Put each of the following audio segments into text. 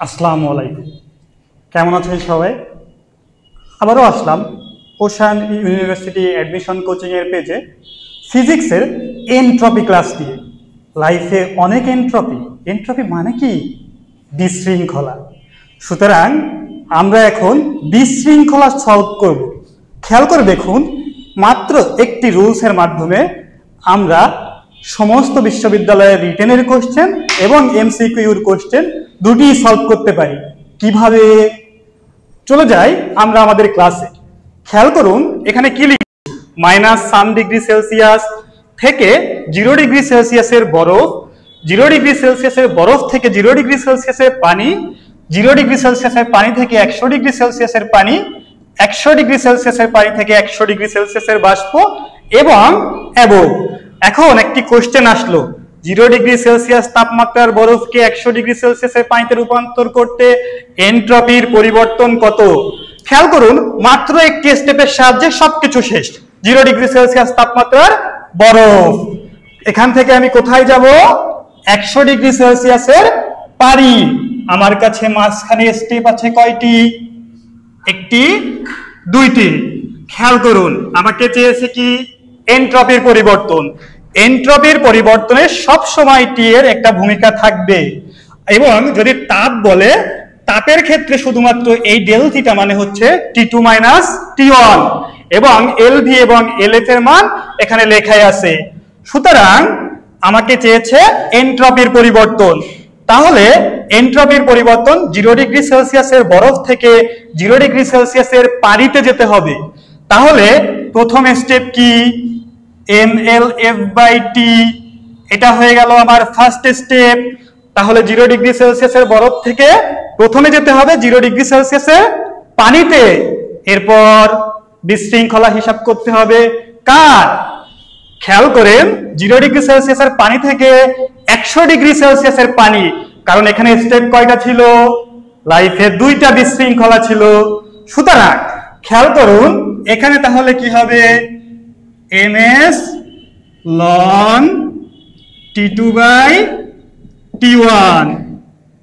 আসসালামু আলাইকুম। কেমন আছেন সবাই? আবারও আসলাম ওশান ইউনিভার্সিটি অ্যাডমিশন কোচিং এর পেজে ফিজিক্সের এনট্রপি ক্লাস নিয়ে। লাইফে অনেক এনট্রপি, এনট্রপি মানে কি? বিশৃঙ্খলা। সুতরাং আমরা এখন বিশৃঙ্খলা সলভ করব। খেয়াল করে দেখুন, মাত্র একটি রুলসের মাধ্যমে আমরা সমস্ত বিশ্ববিদ্যালয়ের রিটেনের কোশ্চেন এবং এমসিকিউর কোশ্চেন দুটি সলভ করতে পারি। কিভাবে? চলে যাই আমরা আমাদের ক্লাসে। খেয়াল করুন এখানে কি লিখি, -3°C থেকে 0°C বরফ, 0°C বরফ থেকে 0°C পানি, 0°C পানি থেকে 100°C পানি, 100°C পানি থেকে 100°C বাষ্প এবং অ্যাবোভ। এখন একটি কোশ্চেন আসলো, 0°C তাপমাত্রার বরফকে 100°C পানিতে রূপান্তর করতে এনট্রপির পরিবর্তন কত? খেয়াল করুন, মাত্র একটি স্টেপের সাহায্যে সবকিছু শেষ। 0°C তাপমাত্রার বরফ, এখান থেকে আমি কোথায় যাব? 100°C পানি। আমার কাছে মাঝখানে স্টেপ আছে কয়টি? একটি, দুইটি। খেয়াল করুন, আমাকে চেয়েছে কি? এনট্রপির পরিবর্তন। এনট্রপির পরিবর্তনে সব সময় টি এর একটা ভূমিকা থাকবে, এবং যদি তাপ বলে, তাপের ক্ষেত্রে শুধুমাত্র এই ডেল থিটা মানে হচ্ছে T2 - T1 এবং LV এবং LF এর মান এখানে লেখাই আছে। সুতরাং আমাকে চেয়েছে এনট্রপির পরিবর্তন। তাহলে এনট্রপির পরিবর্তন 0°C এর বরফ থেকে 0°C এর পানিতে যেতে হবে। তাহলে প্রথম স্টেপ কি? mLF/T, এটা হয়ে গেল আমার ফার্স্ট স্টেপ। তাহলে 0°C এর বরফ থেকে প্রথমে যেতে হবে 0°C এর পানিতে, এরপর বিশৃঙ্খলা হিসাব করতে হবে কার? খেয়াল করেন, 0°C এর পানি থেকে 100°C এর পানি, কারণ এখানে স্টেপ কয়টা ছিল? লাইফে দুইটা বিশৃঙ্খলা ছিল। সুতরাং খেয়াল করুন এখানে তাহলে কি হবে? ms ln T2/T1,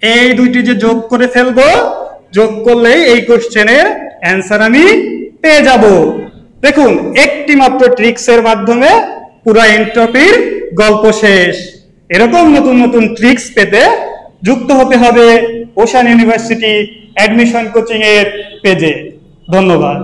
এই দুইটি যে যোগ করে ফেলবো, যোগ করলেই এই কোশ্চেনের অ্যান্সার আমি পেয়ে যাব। দেখুন, একটি মাত্র ট্রিক্সের মাধ্যমে পুরো এনট্রপির গল্প শেষ। এরকম নতুন নতুন ট্রিক্স পেতে যুক্ত হতে হবে ওশান ইউনিভার্সিটি অ্যাডমিশন কোচিং এর পেজে। ধন্যবাদ।